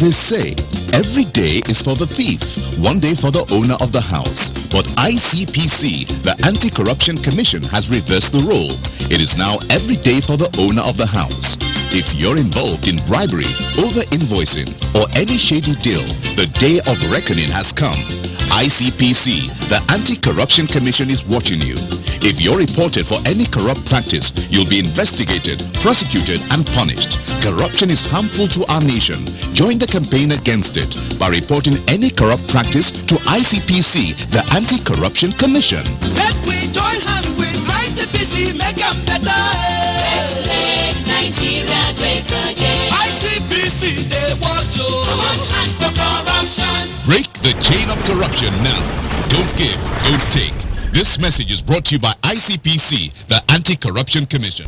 They say every day is for the thief, one day for the owner of the house. But ICPC, the Anti-Corruption Commission, has reversed the role. It is now every day for the owner of the house. If you're involved in bribery, over-invoicing, or any shady deal, the day of reckoning has come. ICPC, the Anti-Corruption Commission, is watching you. If you're reported for any corrupt practice, you'll be investigated, prosecuted, and punished. Corruption is harmful to our nation. Join the campaign against it by reporting any corrupt practice to ICPC, the Anti-Corruption Commission. Let we join hands with ICPC, make them better. Let's make Nigeria great again. ICPC, they want you. Come on, hand for corruption. Break the chain of corruption now. Don't give, don't take. This message is brought to you by ICPC, the Anti-Corruption Commission.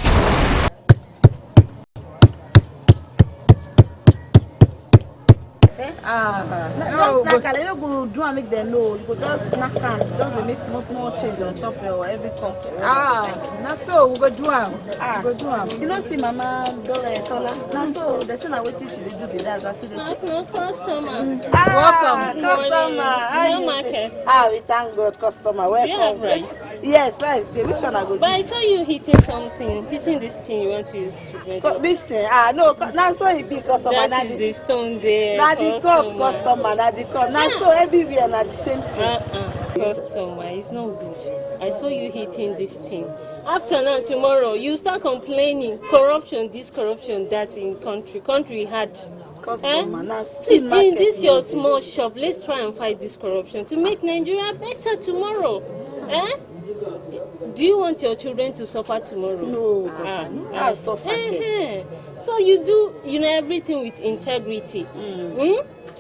Just like I don't go do and make them know. You go just snack them. Just make small change on top of every cup. Now so we go do am. Go do am. You know, see Mama Tola. Now so they say now waiting she dey do the dance. I see they say. No customer. Welcome. Customer. No market. We thank God, customer. Welcome. You have rice? Yes, rice. Which one I go do? But I saw you hitting something, hitting this thing you want to use to bread. Which thing? No. Now so it be customer. That is the stone there. Now the cup customer. Now the cup. Now so everywhere now the same thing. Customer, it's not good. I saw you hitting this thing. After now, tomorrow, you start complaining. Corruption, this corruption, that in country had. Customer. Now See, in this your small shop, let's try and fight this corruption to make Nigeria better tomorrow. Do you want your children to suffer tomorrow? No, I'll suffer. So you do, everything with integrity.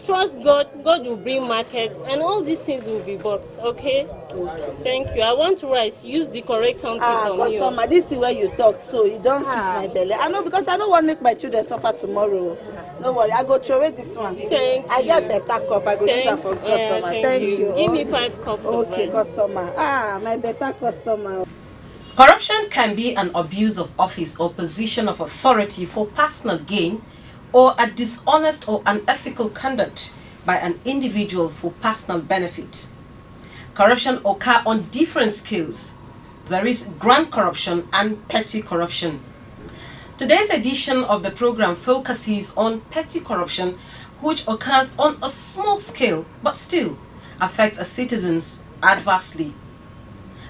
Trust God. God will bring markets, and all these things will be bought. Okay? Thank you. I want rice. Use the correct something from you. Customer, this is where you talk, so you don't sweet my belly. I know, because I don't want to make my children suffer tomorrow. No worry, I go throw away this one. Thank I you. get better cup. I go use that for customer. Thank you. Give me 5 cups of Okay, rice. customer. My better customer. Corruption can be an abuse of office or position of authority for personal gain, or a dishonest or unethical conduct by an individual for personal benefit. Corruption occurs on different scales. There is grand corruption and petty corruption. Today's edition of the program focuses on petty corruption, which occurs on a small scale but still affects citizens adversely.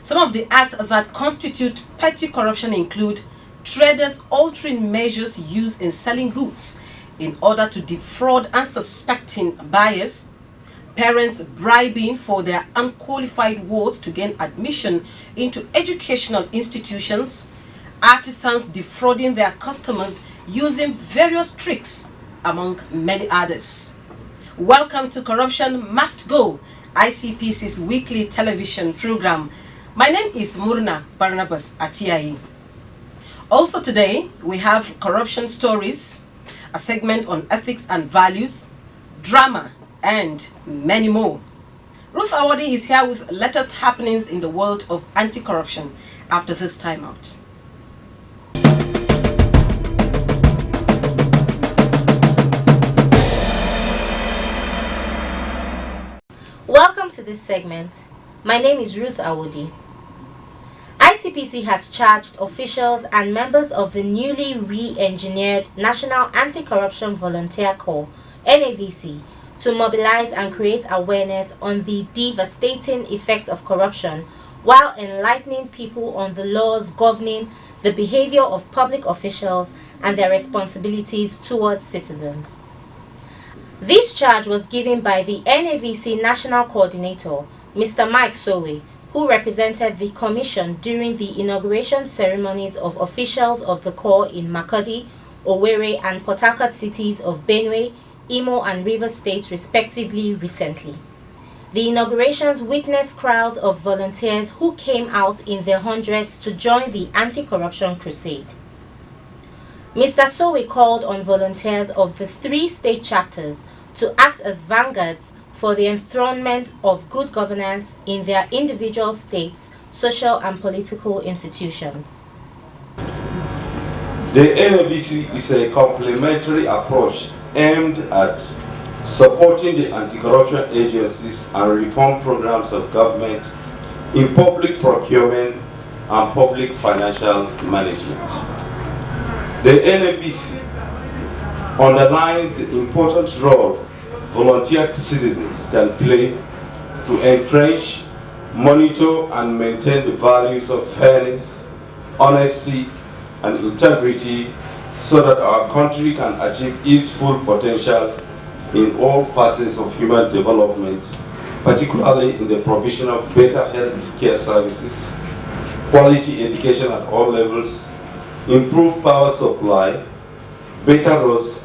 Some of the acts that constitute petty corruption include traders altering measures used in selling goods in order to defraud unsuspecting buyers, parents bribing for their unqualified wards to gain admission into educational institutions, artisans defrauding their customers using various tricks, among many others. Welcome to Corruption Must Go, ICPC's weekly television program. My name is Murna Barnabas Atiai. Also today, we have corruption stories, a segment on ethics and values, drama, and many more. Ruth Awadi is here with latest happenings in the world of anti-corruption after this time out. Welcome to this segment. My name is Ruth Awodi. ICPC has charged officials and members of the newly re-engineered National Anti-Corruption Volunteer Corps, NAVC, to mobilize and create awareness on the devastating effects of corruption while enlightening people on the laws governing the behavior of public officials and their responsibilities towards citizens. This charge was given by the NAVC National Coordinator, Mr. Mike Sowe, who represented the Commission during the inauguration ceremonies of officials of the Corps in Makurdi, Owerri and Port Harcourt cities of Benue, Imo and Rivers States respectively recently. The inaugurations witnessed crowds of volunteers who came out in their hundreds to join the anti-corruption crusade. Mr. Sowe called on volunteers of the 3 state chapters to act as vanguards for the enthronement of good governance in their individual states, social and political institutions. The NAVC is a complementary approach aimed at supporting the anti-corruption agencies and reform programs of government in public procurement and public financial management. The NABC underlines the important role volunteer citizens can play to entrench, monitor, and maintain the values of fairness, honesty, and integrity so that our country can achieve its full potential in all facets of human development, particularly in the provision of better health care services, quality education at all levels, improved power supply, better roads,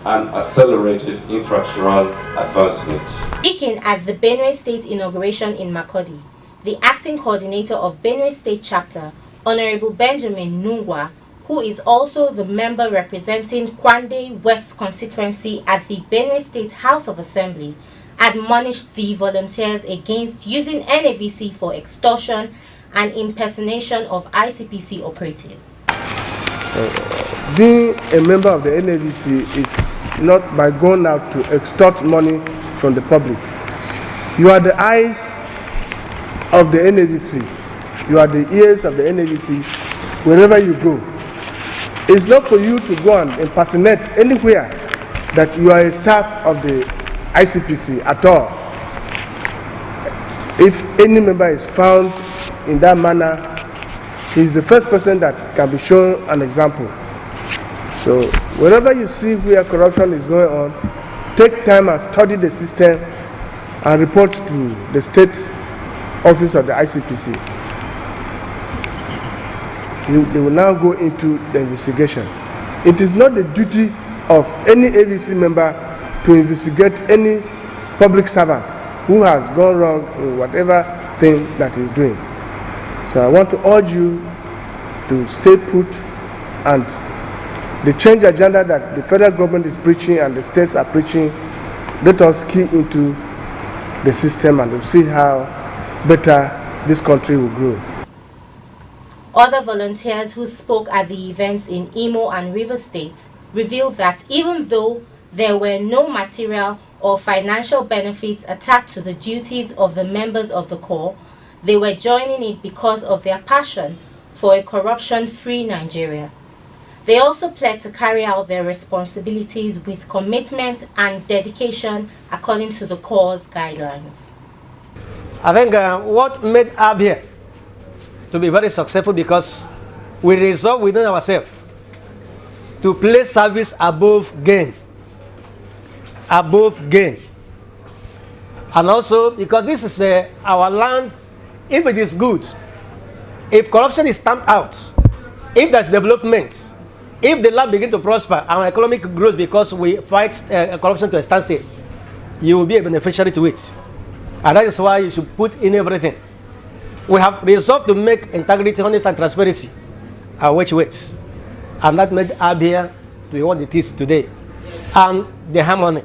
and accelerated infrastructural advancement. Speaking at the Benue State inauguration in Makurdi, the acting coordinator of Benue State chapter, Honorable Benjamin Nungwa, who is also the member representing Kwande West constituency at the Benue State House of Assembly, admonished the volunteers against using NAVC for extortion and impersonation of ICPC operatives. So, being a member of the NAVC is not by going out to extort money from the public. You are the eyes of the NAVC. You are the ears of the NAVC wherever you go. It's not for you to go and impersonate anywhere that you are a staff of the ICPC at all. If any member is found in that manner, he is the first person that can be shown an example. So wherever you see where corruption is going on, take time and study the system and report to the state office of the ICPC. They will now go into the investigation. It is not the duty of any AVC member to investigate any public servant who has gone wrong in whatever thing that he's doing. So I want to urge you to stay put, and the change agenda that the federal government is preaching and the states are preaching, let us key into the system and we'll see how better this country will grow. Other volunteers who spoke at the events in Imo and Rivers States revealed that even though there were no material or financial benefits attached to the duties of the members of the Corps, they were joining it because of their passion for a corruption-free Nigeria. They also pledged to carry out their responsibilities with commitment and dedication according to the Corps' guidelines. I think what made Abia to be very successful because we resolve within ourselves to place service above gain. Above gain. And also because this is our land, if it is good, if corruption is stamped out, if there's development, if the land begins to prosper, our economic growth because we fight corruption to a standstill, you will be a beneficiary to it. And that is why you should put in everything. We have resolved to make integrity, honesty, and transparency our watchwords. And that made Abia to be what it is today. And the harmony.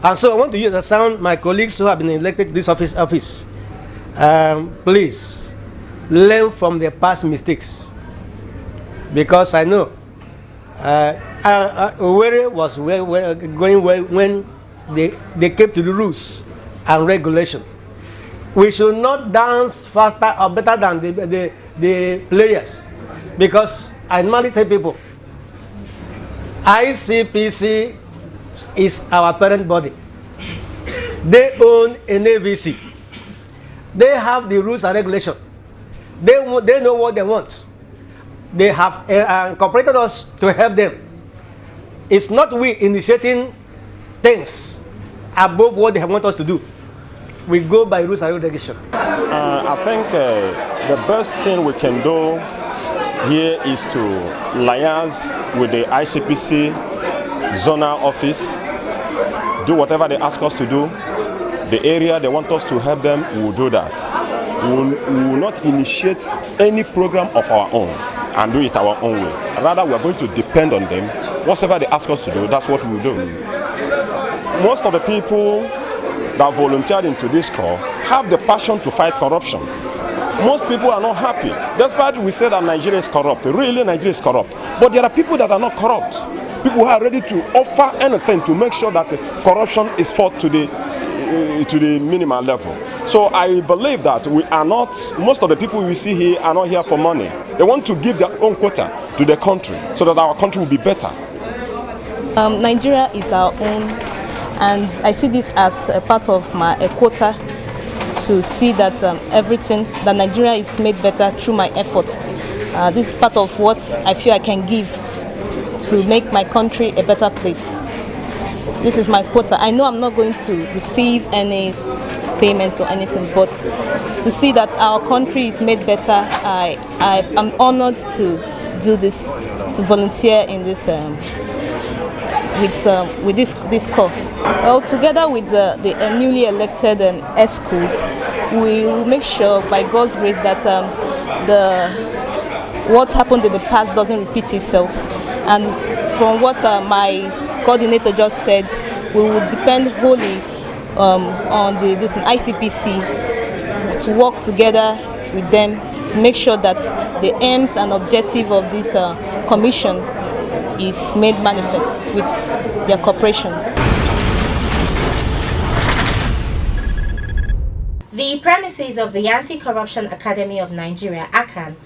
And so I want to use the sound my colleagues who have been elected to this office. Please learn from their past mistakes. Because I know Owerri was going well when they kept to the rules and regulation. We should not dance faster or better than the players, because I normally tell people, ICPC is our parent body. They own an AVC. They have the rules and regulation. They know what they want. They have incorporated us to help them. It's not we initiating things above what they want us to do. We go by rules and regulation. I think the best thing we can do here is to liaise with the ICPC zonal office, do whatever they ask us to do. The area they want us to help them, we will do that. We will not initiate any program of our own and do it our own way. Rather, we are going to depend on them. Whatever they ask us to do, that's what we will do. Most of the people that volunteered into this Corps have the passion to fight corruption. Most people are not happy. Despite we say that Nigeria is corrupt, really Nigeria is corrupt. But there are people that are not corrupt. people who are ready to offer anything to make sure that corruption is fought to the minimal level. So I believe that we are not, most of the people we see here are not here for money. They want to give their own quota to their country so that our country will be better. Nigeria is our own, and I see this as a part of my quota to see that everything, that Nigeria is made better through my efforts. This is part of what I feel I can give to make my country a better place. This is my quota. I know I'm not going to receive any payments or anything, but to see that our country is made better, I am honored to do this, to volunteer in this with this call. Well, together with the newly elected ESCOs, we will make sure, by God's grace, that what happened in the past doesn't repeat itself. And from what my coordinator just said, we will depend wholly on this ICPC to work together with them to make sure that the aims and objective of this commission is made manifest with their cooperation. The premises of the Anti-Corruption Academy of Nigeria, ACAN,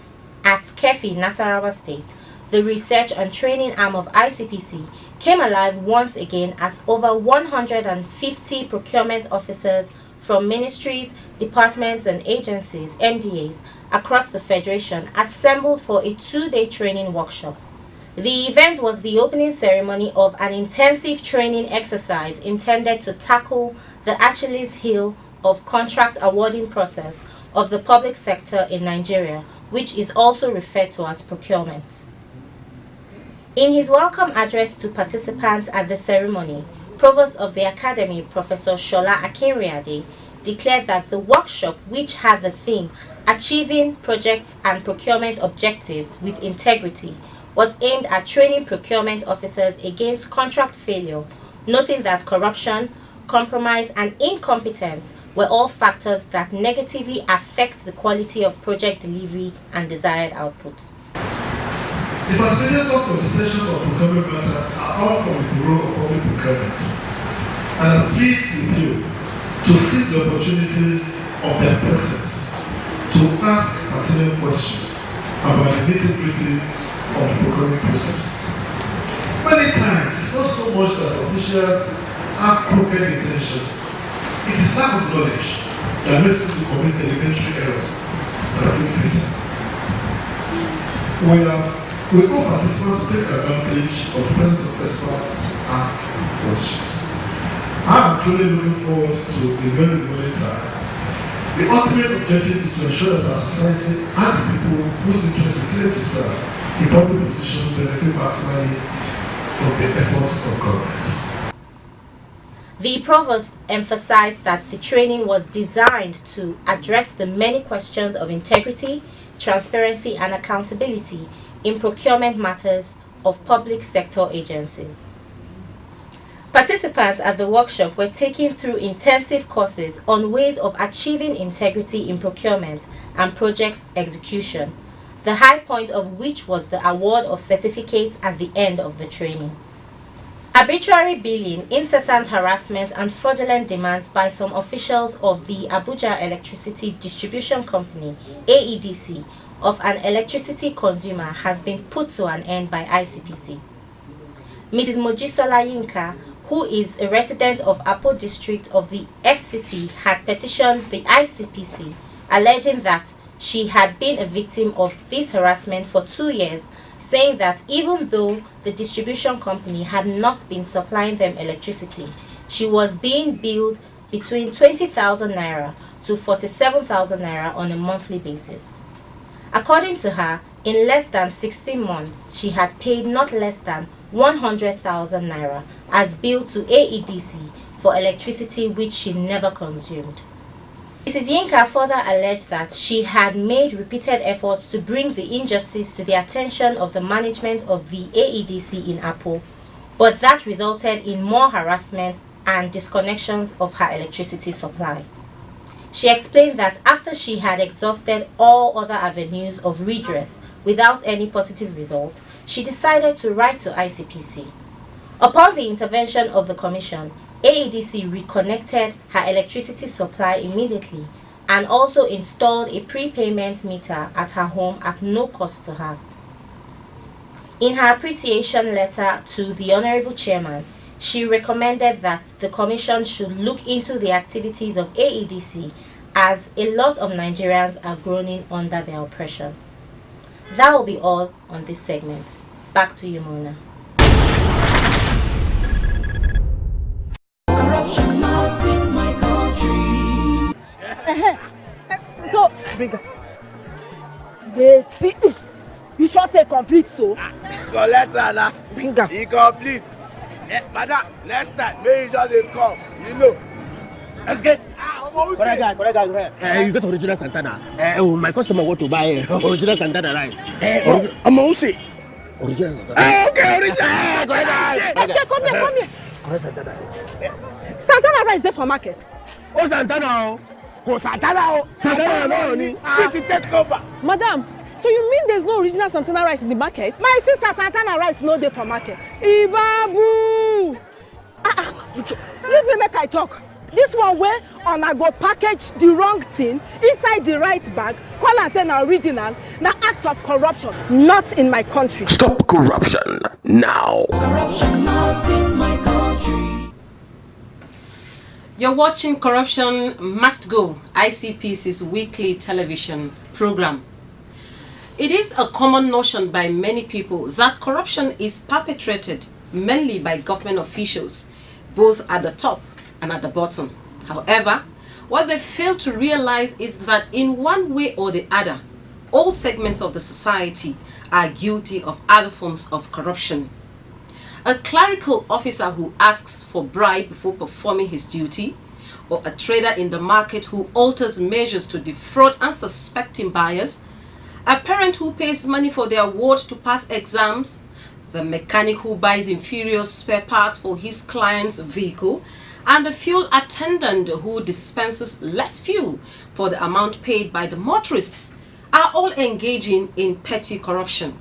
at Kefi, Nasarawa State, the research and training arm of ICPC, came alive once again as over 150 procurement officers from ministries, departments and agencies, MDAs, across the Federation assembled for a 2-day training workshop. The event was the opening ceremony of an intensive training exercise intended to tackle the Achilles heel of contract awarding process of the public sector in Nigeria, which is also referred to as procurement. In his welcome address to participants at the ceremony, Provost of the Academy, Professor Shola Akinriade, declared that the workshop, which had the theme Achieving Projects and Procurement Objectives with Integrity, was aimed at training procurement officers against contract failure, noting that corruption, compromise and incompetence were all factors that negatively affect the quality of project delivery and desired output. The facilitators of the sessions of procurement matters are all from the Bureau of Public Procurement, and I plead with you to seize the opportunity of their presence to ask pertinent questions about the nitty-gritty of the procurement process. Many times, not so much that officials have crooked intentions, it is lack of knowledge that makes people commit elementary errors that do fit. We all participants take advantage of the presence of experts to ask questions. I am truly looking forward to a very good time. The ultimate objective is to ensure that our society and the people whose interests are clear to serve in public positions benefit maximally from the efforts of government. The provost emphasized that the training was designed to address the many questions of integrity, transparency and accountability in procurement matters of public sector agencies. Participants at the workshop were taken through intensive courses on ways of achieving integrity in procurement and project execution, the high point of which was the award of certificates at the end of the training. Arbitrary billing, incessant harassment and fraudulent demands by some officials of the Abuja Electricity Distribution Company, AEDC, of an electricity consumer has been put to an end by ICPC. Mrs. Mojisola Yinka, who is a resident of Apo district of the FCT, had petitioned the ICPC, alleging that she had been a victim of this harassment for 2 years, saying that even though the distribution company had not been supplying them electricity, she was being billed between 20,000 naira to 47,000 naira on a monthly basis. According to her, in less than 16 months, she had paid not less than 100,000 naira as bill to AEDC for electricity which she never consumed. Mrs. Yinka further alleged that she had made repeated efforts to bring the injustice to the attention of the management of the AEDC in Apo, but that resulted in more harassment and disconnections of her electricity supply. She explained that after she had exhausted all other avenues of redress without any positive result, she decided to write to ICPC. Upon the intervention of the Commission, AEDC reconnected her electricity supply immediately and also installed a prepayment meter at her home at no cost to her. In her appreciation letter to the Honorable Chairman, she recommended that the Commission should look into the activities of AEDC as a lot of Nigerians are groaning under their oppression. That will be all on this segment. Back to you, Mona. Corruption not in my country. So, bring the you should say complete so. Collect her. Bring her. He complete. Madam, next time, may you just come. You know. Let's get. Correct guy. You got original Santana. My customer want to buy original Santana rice. I'm also original Santana. Okay, original. Correct guy. Let's get, come here. Correct Santana. Santana rice there for market. Oh, Santana. Go Santana. Santana no ni. City take over. Madam, so you mean there's no original Santana rice in the market? My sister Santana rice no dey for market. Ibabu! Leave me make I talk. This one where I go package the wrong thing inside the right bag, call and say na original, na act of corruption, not in my country. Stop corruption now. Corruption not in my country. You're watching Corruption Must Go, ICPC's weekly television program. It is a common notion by many people that corruption is perpetrated mainly by government officials, both at the top and at the bottom. However, what they fail to realize is that in one way or the other, all segments of the society are guilty of other forms of corruption. A clerical officer who asks for bribe before performing his duty, or a trader in the market who alters measures to defraud unsuspecting buyers, a parent who pays money for their ward to pass exams, the mechanic who buys inferior spare parts for his client's vehicle, and the fuel attendant who dispenses less fuel for the amount paid by the motorists are all engaging in petty corruption.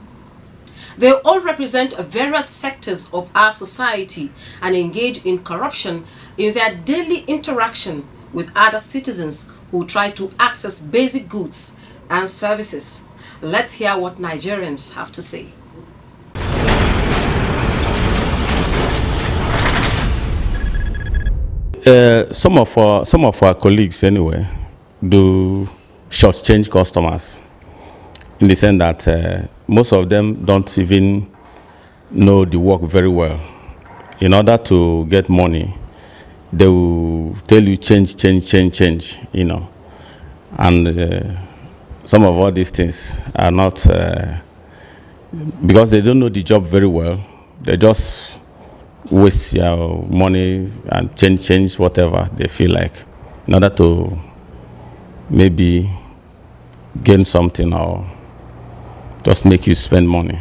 They all represent various sectors of our society and engage in corruption in their daily interaction with other citizens who try to access basic goods and services. Let's hear what Nigerians have to say. Some of our colleagues anyway do shortchange customers in the sense that most of them don't even know the work very well. In order to get money, they will tell you change, you know. And some of all these things are not, because they don't know the job very well, they just waste your money and change whatever they feel like in order to maybe gain something or just make you spend money.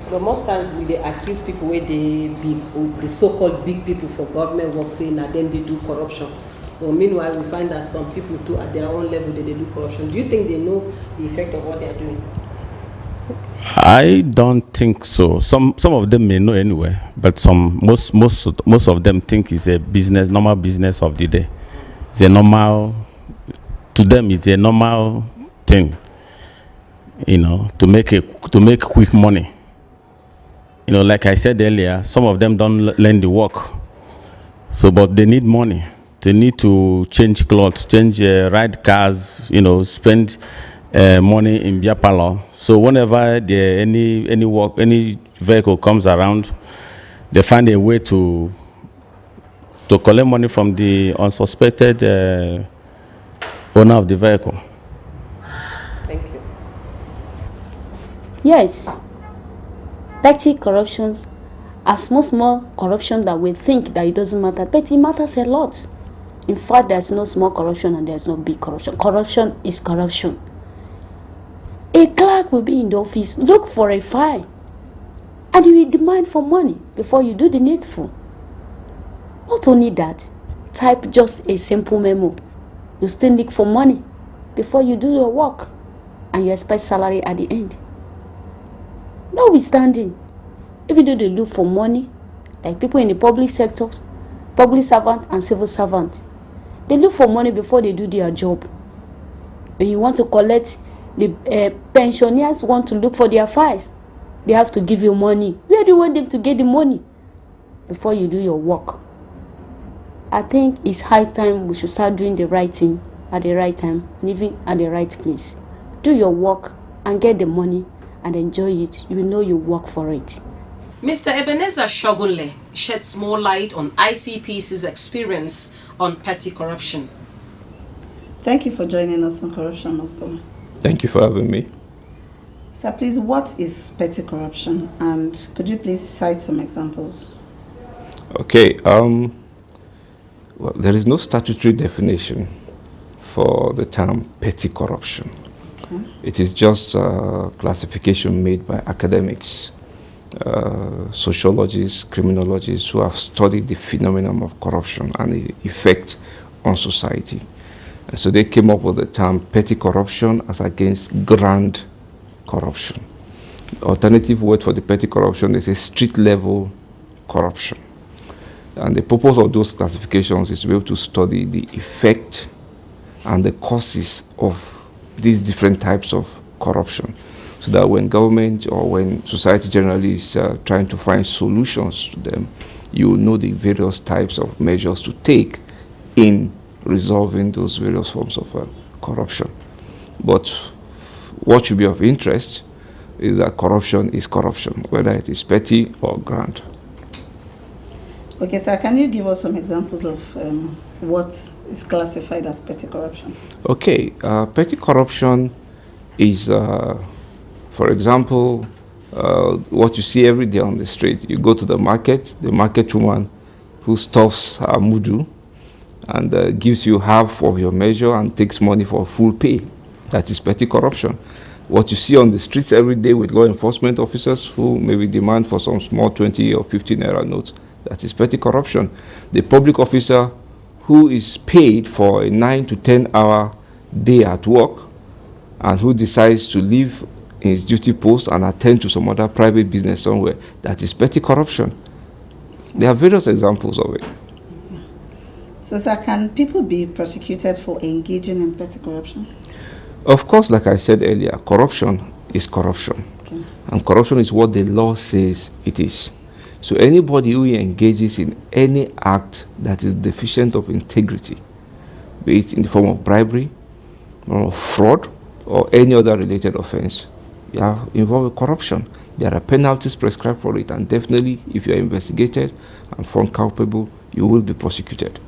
But most times we accuse people where they big, or the so-called big people for government work, saying that then they do corruption. But meanwhile, we find that some people too at their own level they do corruption. Do you think they know the effect of what they are doing? I don't think so. Some of them may know anyway, but most of them think it's a business, normal business of the day. It's a normal, to them it's a normal thing, you know, to make quick money. You know, like I said earlier, some of them don't learn the work, so but they need money. They need to change clothes, ride cars, you know, spend money in beer parlor. So whenever any vehicle comes around, they find a way to collect money from the unsuspected owner of the vehicle. Thank you. Yes, petty corruptions are small corruption that we think that it doesn't matter, but it matters a lot. In fact, there's no small corruption and there's no big corruption. Corruption is corruption. A clerk will be in the office, look for a file, and you will demand for money before you do the needful. Not only that, type just a simple memo. You still look for money before you do your work, and you expect salary at the end. Notwithstanding, even though they look for money, like people in the public sector, public servant and civil servant. They look for money before they do their job. When you want to collect, the pensioners want to look for their files. They have to give you money. Where do you want them to get the money before you do your work? I think it's high time we should start doing the right thing at the right time and even at the right place. Do your work and get the money and enjoy it. You know you work for it. Mr. Ebenezer Shogunle sheds more light on ICPC's experience on petty corruption. Thank you for joining us on Corruption Must Go. Thank you for having me. Sir, please, what is petty corruption? And could you please cite some examples? Okay, well, there is no statutory definition for the term petty corruption. Okay. It is just a classification made by academics, sociologists, criminologists who have studied the phenomenon of corruption and the effect on society. And so they came up with the term petty corruption as against grand corruption. The alternative word for the petty corruption is a street level corruption. And the purpose of those classifications is to be able to study the effect and the causes of these different types of corruption, so that when government or when society generally is trying to find solutions to them, you know the various types of measures to take in resolving those various forms of corruption. But what should be of interest is that corruption is corruption, whether it is petty or grand. Okay, sir, can you give us some examples of what is classified as petty corruption? Okay, petty corruption is, for example, what you see every day on the street. You go to the market woman who stuffs her mudu and gives you half of your measure and takes money for full pay. That is petty corruption. What you see on the streets every day with law enforcement officers who maybe demand for some small 20 or 50 naira notes, that is petty corruption. The public officer who is paid for a 9 to 10 hour day at work and who decides to leave his duty post and attend to some other private business somewhere, that is petty corruption. There are various examples of it. So, sir, can people be prosecuted for engaging in petty corruption? Of course, like I said earlier, corruption is corruption. Okay. And corruption is what the law says it is. So anybody who engages in any act that is deficient of integrity, be it in the form of bribery, or fraud, or any other related offense, you are involved with corruption. There are penalties prescribed for it, and definitely if you are investigated and found culpable, you will be prosecuted.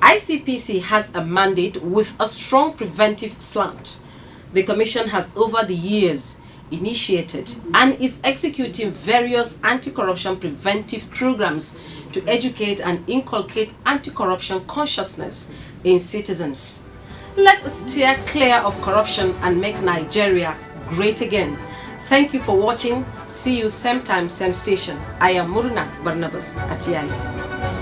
ICPC has a mandate with a strong preventive slant. The Commission has over the years initiated and is executing various anti-corruption preventive programs to educate and inculcate anti-corruption consciousness in citizens. Let us steer clear of corruption and make Nigeria great again. Thank you for watching. See you same time, same station. I am Muruna Barnabas Atiaye.